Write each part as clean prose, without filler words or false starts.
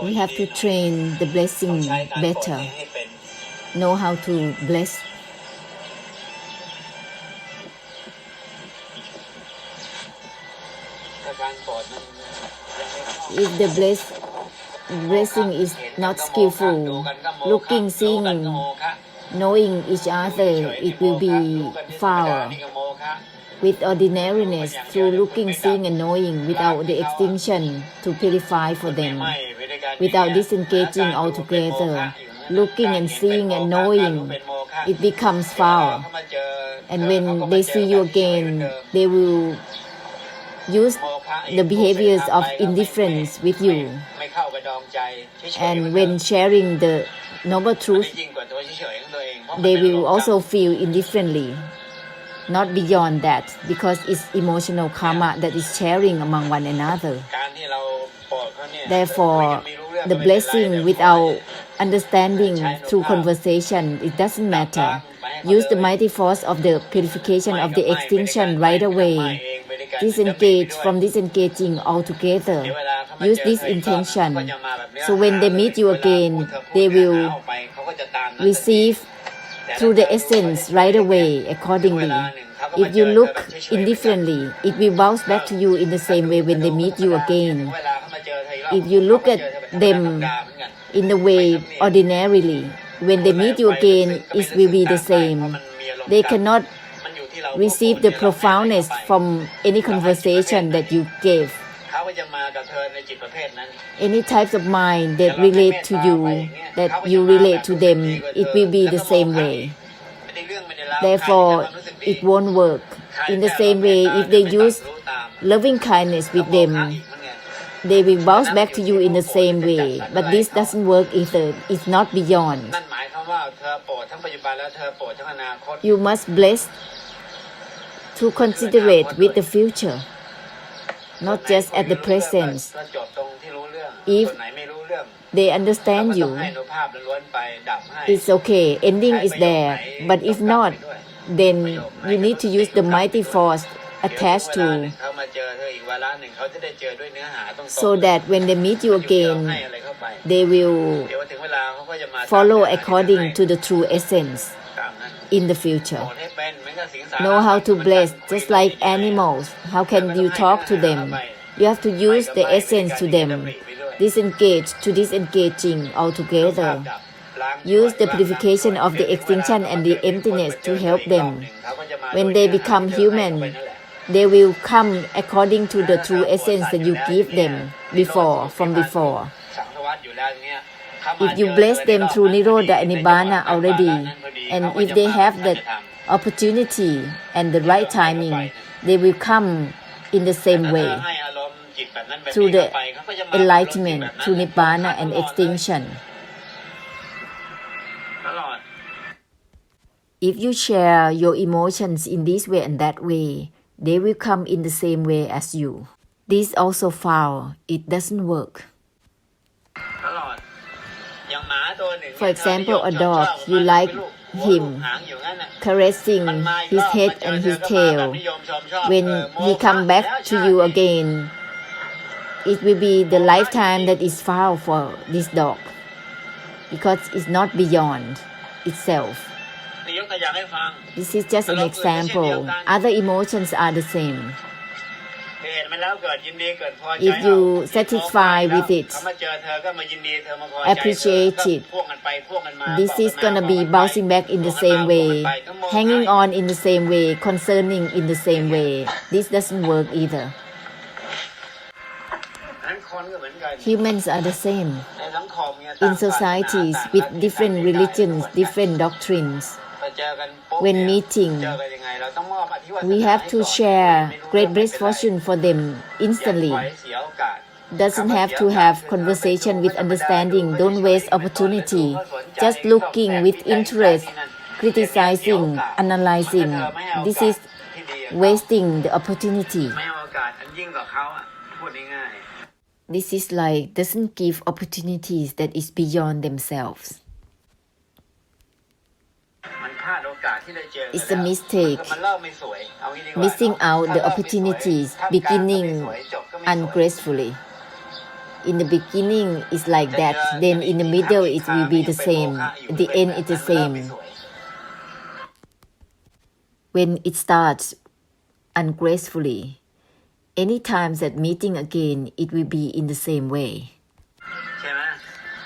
We have to train the blessing better, know how to bless. If the blessing is not skillful, looking, seeing, knowing each other, it will be foul. With ordinariness, through looking, seeing and knowing, without the extinction to purify for them, without disengaging altogether, looking and seeing and knowing, it becomes foul. And when they see you again, they will use the behaviors of indifference with you. And when sharing the noble truth, they will also feel indifferently. Not beyond that, because it's emotional karma that is sharing among one another. Therefore, the blessing without understanding through conversation, it doesn't matter. Use the mighty force of the purification of the extinction right away. Disengage from disengaging altogether. Use this intention. So when they meet you again, they will receive through the essence right away accordingly. If you look indifferently, it will bounce back to you in the same way when they meet you again. If you look at them in the way ordinarily, when they meet you again, it will be the same. They cannot receive the profoundness from any conversation that you gave. Any types of mind that relate to you, that you relate to them, it will be the same way. Therefore, it won't work. In the same way, if they use loving kindness with them, they will bounce back to you in the same way. But this doesn't work either. It's not beyond. You must bless to considerate with the future, not just at the present. If they understand you, it's okay, ending is there. But if not, then you need to use the mighty force attached to, so that when they meet you again, they will follow according to the true essence in the future. Know how to bless, just like animals. How can you talk to them? You have to use the essence to them. Disengage to disengaging altogether. Use the purification of the extinction and the emptiness to help them. When they become human, they will come according to the true essence that you give them from before. If you bless them through Nirodha and Nibbana already, and if they have that opportunity and the right timing, they will come in the same way, through the enlightenment, through Nibbana and extinction. If you share your emotions in this way and that way, they will come in the same way as you. This also foul. It doesn't work. For example, a dog, you like him caressing his head and his tail. When he comes back to you again, it will be the lifetime that is foul for this dog, because it's not beyond itself. This is just an example. Other emotions are the same. If you satisfy with it, appreciate it, this is gonna be bouncing back in the same way, hanging on in the same way, concerning in the same way. This doesn't work either. Humans are the same. In societies with different religions, different doctrines, when meeting, we have to share great blessed fortune for them instantly. Doesn't have to have conversation with understanding. Don't waste opportunity. Just looking with interest, criticizing, analyzing. This is wasting the opportunity. This is like doesn't give opportunities that is beyond themselves. It's a mistake, missing out the opportunities, beginning ungracefully. In the beginning, it's like that. Then in the middle, it will be the same. At the end, it's the same. When it starts ungracefully, any time that meeting again, it will be in the same way.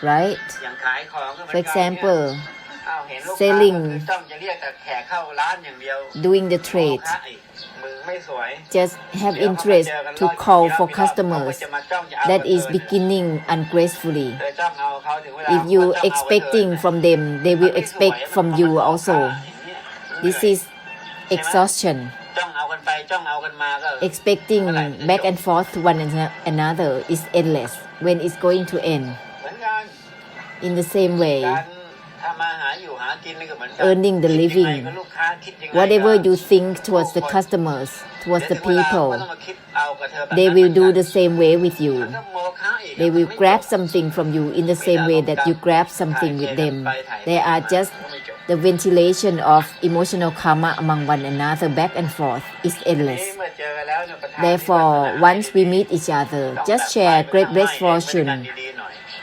Right? For example, selling, doing the trade, just have interest to call for customers. That is beginning ungracefully. If you expecting from them, they will expect from you also. This is exhaustion. Expecting back and forth to one another is endless. When it's going to end? In the same way, earning the living, whatever you think towards the customers, towards the people, they will do the same way with you. They will grab something from you in the same way that you grab something with them. They are just the ventilation of emotional karma among one another, back and forth, is endless. Therefore, once we meet each other, just share great blessed fortune.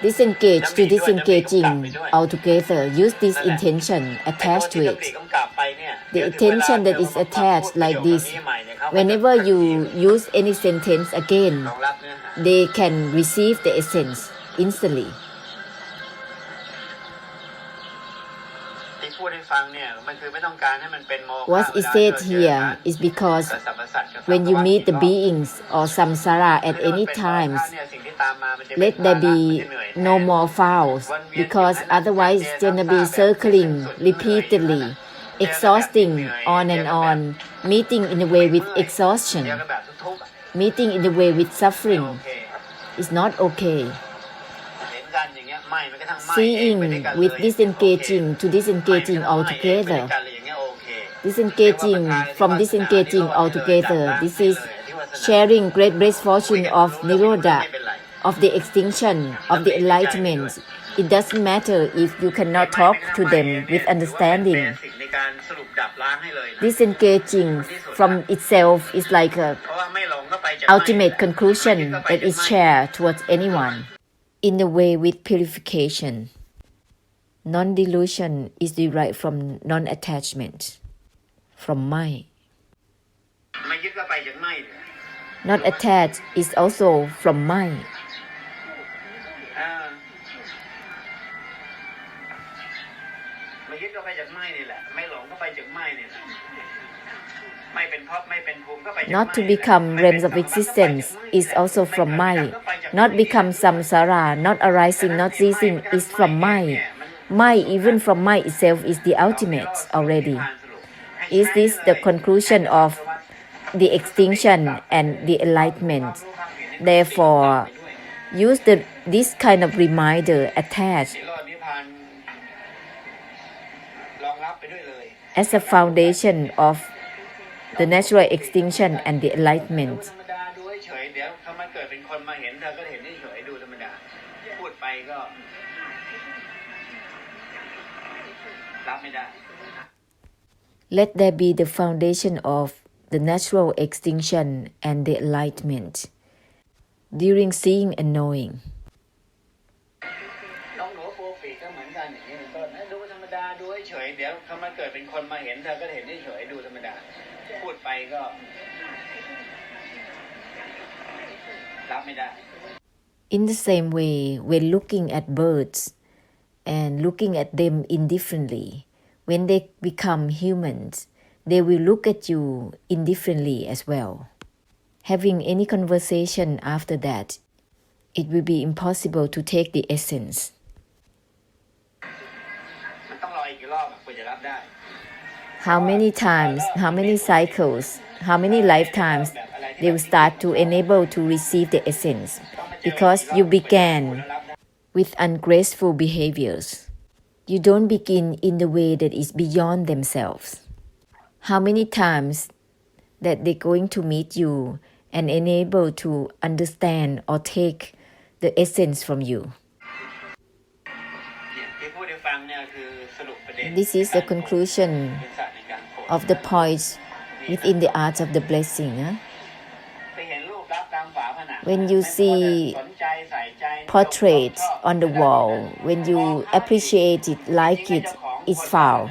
Disengage to disengaging altogether. Use this intention attached to it. The intention that is attached like this, whenever you use any sentence again, they can receive the essence instantly. What is said here is because when you meet the beings or samsara at any times, let there be no more fouls, because otherwise it's going to be circling repeatedly, exhausting on and on, meeting in a way with exhaustion, meeting in a way with suffering. It's not okay. Seeing with disengaging to disengaging altogether. Disengaging from disengaging altogether. This is sharing great blessed fortune of Nirodha, of the extinction, of the enlightenment. It doesn't matter if you cannot talk to them with understanding. Disengaging from itself is like a ultimate conclusion that is shared towards anyone. In the way with purification, non-delusion is derived from non-attachment, from mind. Not attached is also from mind. Not to become realms of existence is also from mind. Not become samsara, not arising, not ceasing is from mind. Mind, even from mind itself, is the ultimate already. Is this the conclusion of the extinction and the enlightenment? Therefore, use this kind of reminder attached as a foundation of the natural extinction and the enlightenment. Let there be the foundation of the natural extinction and the enlightenment during seeing and knowing. In the same way, when looking at birds and looking at them indifferently, when they become humans, they will look at you indifferently as well. Having any conversation after that, it will be impossible to take the essence. How many times, how many cycles, how many lifetimes they will start to enable to receive the essence, because you began with ungraceful behaviors. You don't begin in the way that is beyond themselves. How many times that they're going to meet you and enable to understand or take the essence from you. This is the conclusion of the points within the art of the blessing. When you see portraits on the wall, when you appreciate it, like it, it's foul.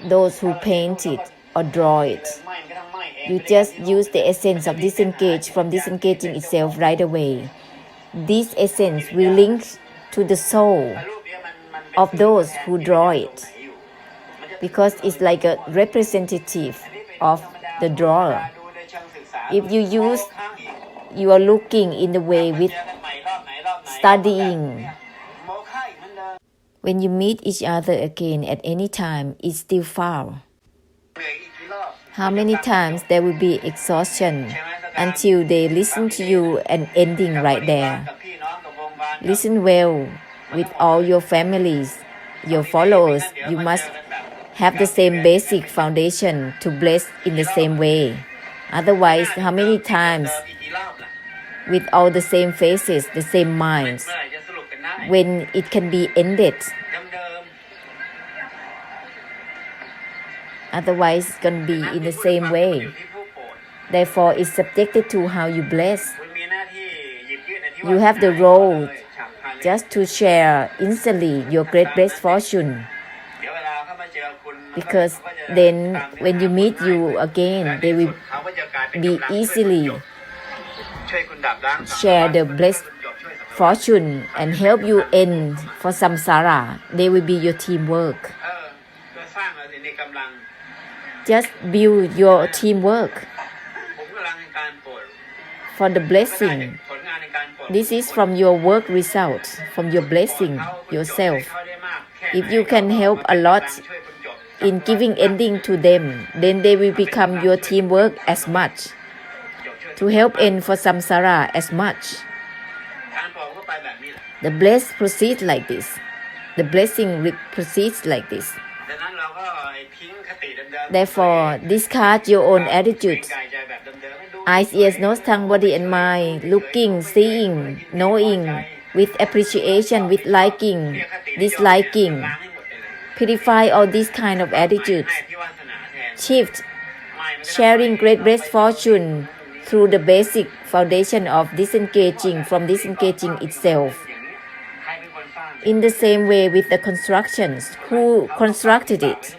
Those who paint it or draw it, you just use the essence of disengage from disengaging itself right away. This essence will link to the soul of those who draw it, because it's like a representative of the drawer. If you are looking in the way with studying. When you meet each other again at any time, it's still foul. How many times there will be exhaustion until they listen to you and ending right there. Listen well with all your families, your followers. You must have the same basic foundation to bless in the same way. Otherwise, how many times with all the same faces, the same minds, when it can be ended? Otherwise, it's going to be in the same way. Therefore, it's subjected to how you bless. You have the role just to share instantly your great blessed fortune. Because then when you meet you again, they will be easily share the blessed fortune and help you end for samsara. They will be your teamwork. Just build your teamwork for the blessing. This is from your work results, from your blessing yourself. If you can help a lot in giving ending to them, then they will become your teamwork as much, to help end for samsara as much. The blessed proceeds like this. The blessing proceeds like this. Therefore, discard your own attitude. Eyes, ears, nose, tongue, body and mind, looking, seeing, knowing, with appreciation, with liking, disliking. Purify all these kind of attitudes. Shift, sharing great blessed fortune through the basic foundation of disengaging from disengaging itself. In the same way with the constructions, who constructed it?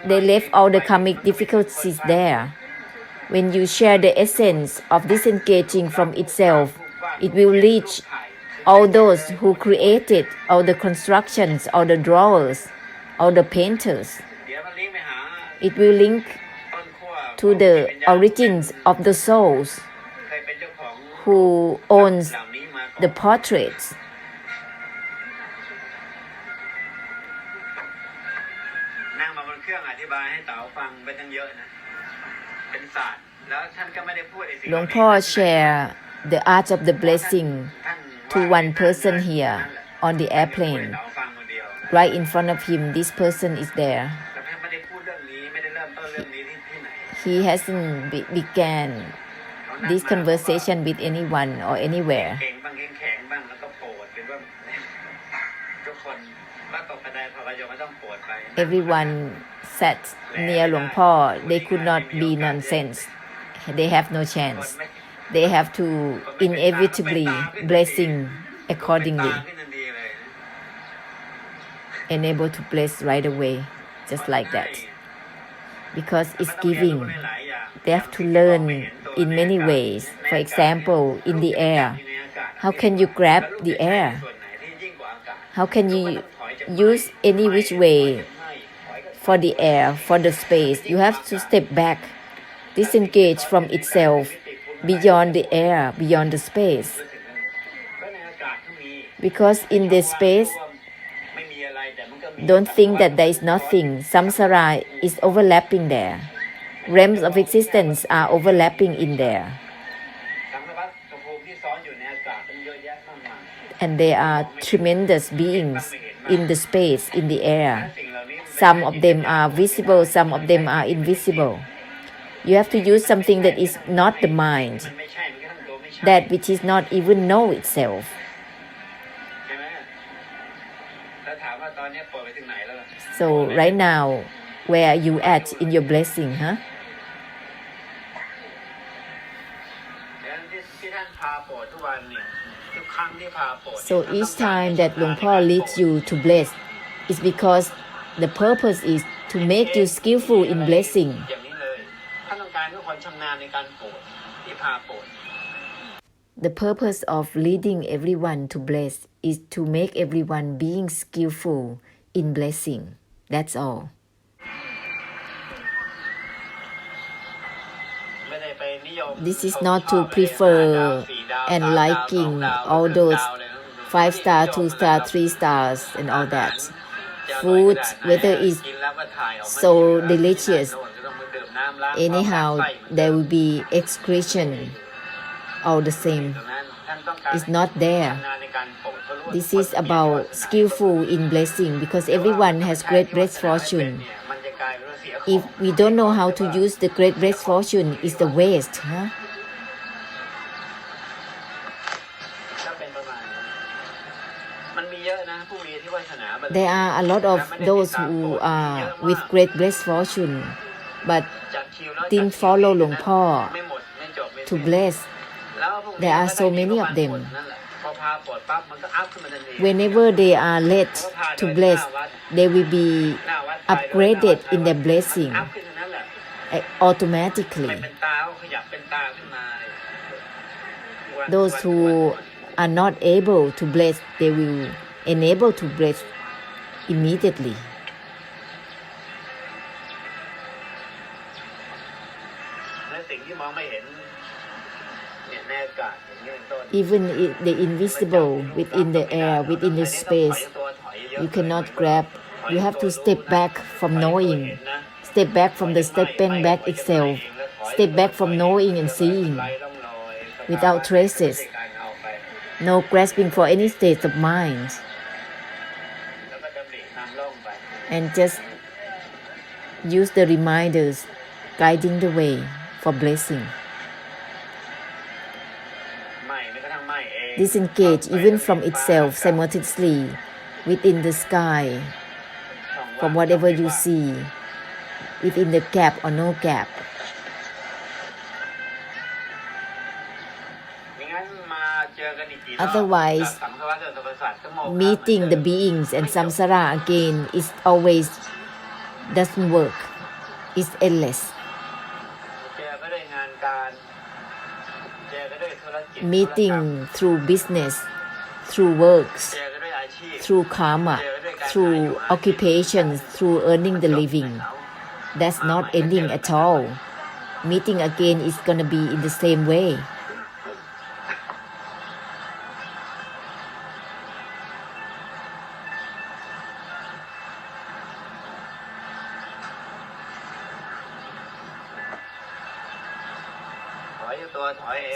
They left all the karmic difficulties there. When you share the essence of disengaging from itself, it will reach all those who created all the constructions, all the drawers, all the painters. It will link to the origins of the souls who owns the portraits. Luang Po share the art of the blessing to one person here on the airplane. Right in front of him, this person is there. He hasn't began this conversation with anyone or anywhere. Everyone sat near Luang Po. They could not be nonsense. They have no chance. They have to inevitably blessing accordingly. And able to bless right away, just like that. Because it's giving. They have to learn in many ways. For example, in the air. How can you grab the air? How can you use any which way for the air, for the space? You have to step back, disengage from itself, beyond the air, beyond the space. Because in the space, don't think that there is nothing. Samsara is overlapping there. Realms of existence are overlapping in there. And there are tremendous beings in the space, in the air. Some of them are visible, some of them are invisible. You have to use something that is not the mind, that which is not even know itself. So right now, where are you at in your blessing, huh? So each time that หลวงพ่อ leads you to bless, it's because the purpose is to make you skillful in blessing. The purpose of leading everyone to bless is to make everyone being skillful in blessing. That's all. This is not to prefer and liking all those 5-star, 2-star, 3 stars and all that. Food, whether it's so delicious, anyhow, there will be excretion all the same. It's not there. This is about skillful in blessing because everyone has great blessed fortune. If we don't know how to use the great blessed fortune, it's the waste, huh? There are a lot of those who are with great blessed fortune but didn't follow หลวงพ่อ to bless. There are so many of them. Whenever they are led to bless, they will be upgraded in their blessing automatically. Those who are not able to bless, they will enable to bless immediately. Even the invisible within the air, within the space, you cannot grab. You have to step back from knowing, step back from the stepping back itself, step back from knowing and seeing without traces, no grasping for any state of mind, and just use the reminders guiding the way for blessing. Disengage even from itself simultaneously within the sky, from whatever you see, within the gap or no gap. Otherwise, meeting the beings and samsara again is always doesn't work. It's endless. Meeting through business, through works, through karma, through occupations, through earning the living. That's not ending at all. Meeting again is gonna be in the same way.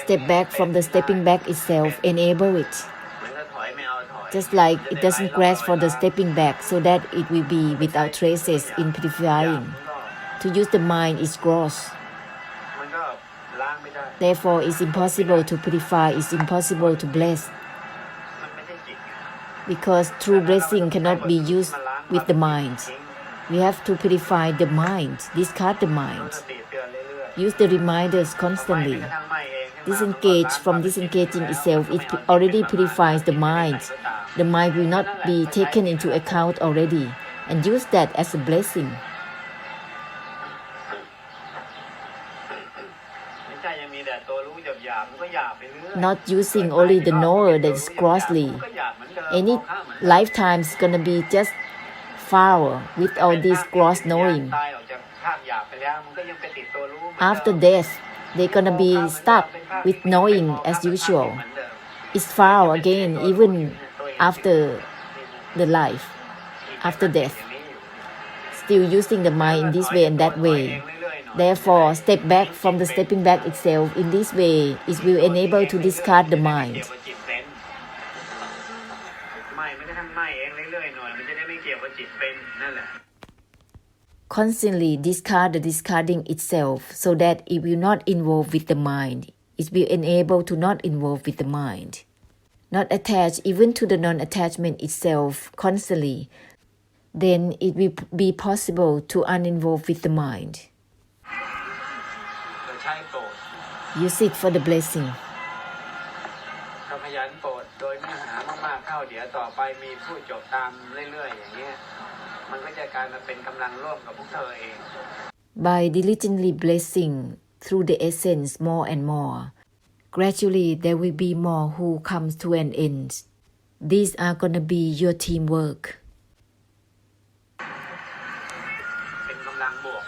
Step back from the stepping back itself, enable it. Just like it doesn't grasp for the stepping back so that it will be without traces in purifying. To use the mind is gross. Therefore, it's impossible to purify, it's impossible to bless. Because true blessing cannot be used with the mind. We have to purify the mind, discard the mind. Use the reminders constantly. Disengage from disengaging itself, it already purifies the mind. The mind will not be taken into account already, and use that as a blessing. Not using only the knower that is grossly. Any lifetime is gonna be just foul with all this gross knowing. After death, they're gonna be stuck with knowing as usual. It's foul again even after the life, after death. Still using the mind in this way and that way. Therefore, step back from the stepping back itself. In this way, it will enable to discard the mind. Constantly discard the discarding itself so that it will not involve with the mind. It will enable to not involve with the mind. Not attach even to the non-attachment itself constantly. then it will be possible to uninvolve with the mind. เราใช้โปรด Use it for the blessing. เราขยันโปรดโดยเนื้อหามากๆเข้าเดี๋ยวต่อไปมีผู้จบตามเรื่อยๆอย่างเงี้ยมันก็จะกลายมาเป็นกำลังร่วมกับพวกเธอเอง By diligently blessing through the essence more and more, gradually there will be more who comes to an end. These are gonna be your teamwork. เป็นกำลังบวก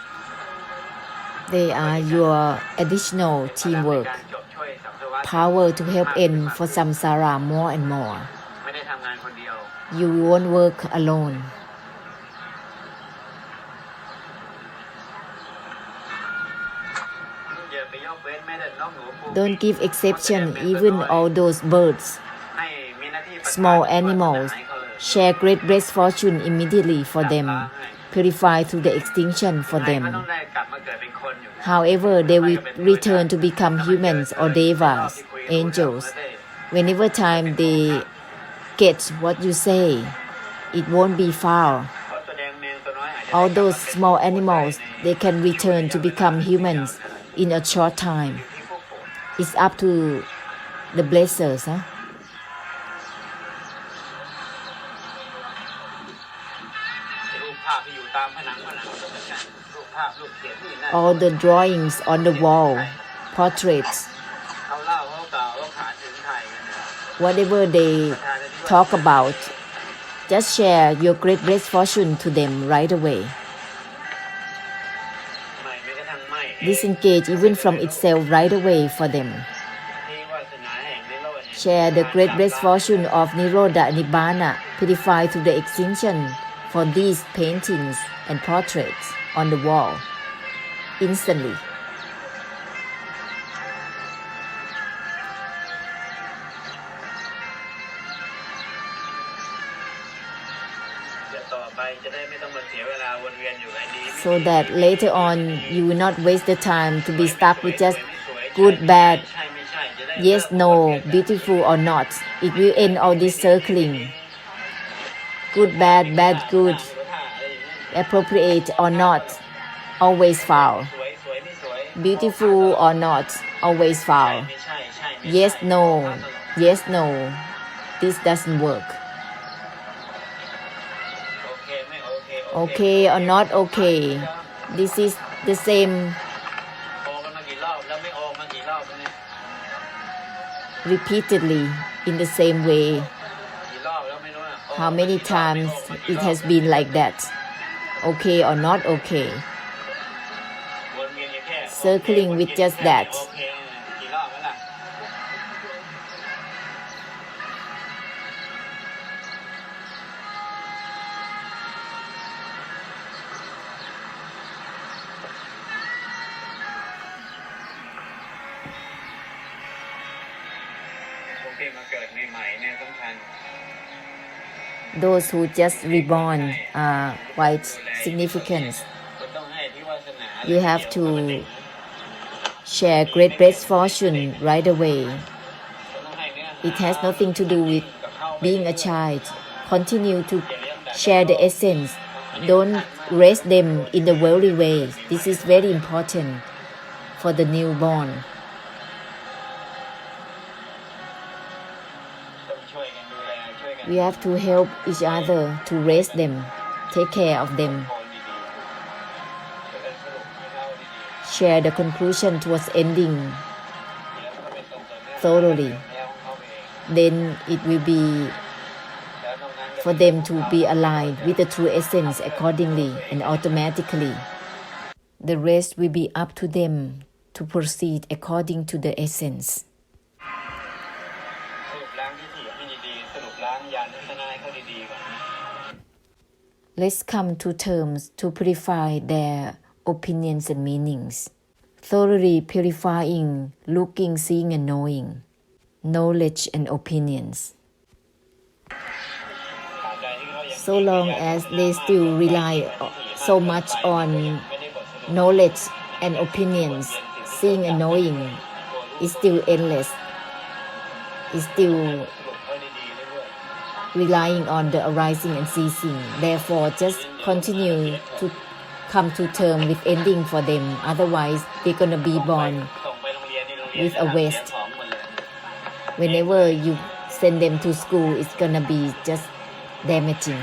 They are your additional พลังใน teamwork, การจบช่วยสัมภวะ power to help end for samsara more and more. ไม่ได้ทำงานคนเดียว You won't work alone. อย่าไปยกเว้นแม้แต่น้องหนูปู Don't give exception even all those birds, ให้มีหน้าที่ประทาน small animals. ให้เขาเลย Share great blessed fortune immediately for them. Purify through the extinction for ให้ them. เขาต้องได้กลับมาเกิดเป็นคนอยู่ However, they will return to become humans or devas, angels. Whenever time they get what you say, it won't be foul. เพราะตัวแดงแมงตัวน้อยอาจจะ All those small animals, they can return to become humans in a short time. ที่ผู้โปรด It's up to the blessers. Huh? รูปภาพที่อยู่ตามผนังก็เหมือนกันรูปภาพรูปเขียนที่นั่น All the drawings on the wall, portraits, เขาเล่าเขากล่าวเขาขาดถึงไทยกันเนี่ย whatever they talk about, just share your great blessed fortune to them right away. ไม่แม้กระทั่งไม่ Disengage even from itself right away for them. ที่วาสนาแห่งนิโรธเนี่ย Share the great blessed fortune of Nirodha Nibbana, purified to the extinction for these paintings and portraits on the wall instantly. เดี๋ยวต่อไปจะได้ไม่ต้องมาเสียเวลาวนเวียนอยู่ไอ้ดี So that later on you will not waste the time to be stuck with just good, bad, ใช่ไม่ใช่จะได้ yes, no, beautiful or not. It will end all this circling. Good, bad, bad, good, appropriate or not, always foul. สวยสวยไม่สวย Beautiful or not, always foul. ไม่ใช่ใช่ไม่ Yes, no, yes, no. This doesn't work. โอเคไม่โอเค Okay or not okay. This is the same โอกันมากี่รอบแล้วไม่โอมากี่รอบแล้วเนี่ย repeatedly in the same way. กี่รอบแล้วไม่รู้นะโอ How many times it has been like that? Okay or not okay. วนเวียนอยู่แค่ Circling with just that. โอเคกี่รอบแล้วล่ะ โอเคมาเกิดใหม่ๆเนี่ยสำคัญ Those who just reborn are quite significant. คุณต้องให้ที่วาสนา You have to share great blessed fortune right away. คุณต้องให้เนื้อหา It has nothing to do with กับเขา being a child. Continue to share the essence. Don't raise them in the worldly way. This is very important for the newborn. ต้องช่วยกันดูแลช่วยกัน We have to help each other to raise them, take care of them, โอนดีๆช่วยกันสรุปให้เขาดี share the conclusion towards ending ๆแล้วก็เป็นตรงกับเนื้อ thoroughly. แล้วของเขาเอง Then it will be แล้วตรงนั้นก็ for them to be aligned with the true essence accordingly and automatically. The rest will be up to them to proceed according to the essence. สรุปล้างที่ถี่ให้ดีๆสรุปล้างยานทัศนะให้เขาดีๆก่อน Let's come to terms to purify their opinions and meanings. Thoroughly purifying, looking, seeing and knowing, knowledge and opinions. ตราบใดที่เขายัง So long as they still rely so much on knowledge and opinions, seeing and knowing is still endless. It's still relying on the arising and ceasing. Therefore, just continue to come to term with ending for them. Otherwise, they're gonna be born with a waste. Whenever you send them to school, it's gonna be just damaging.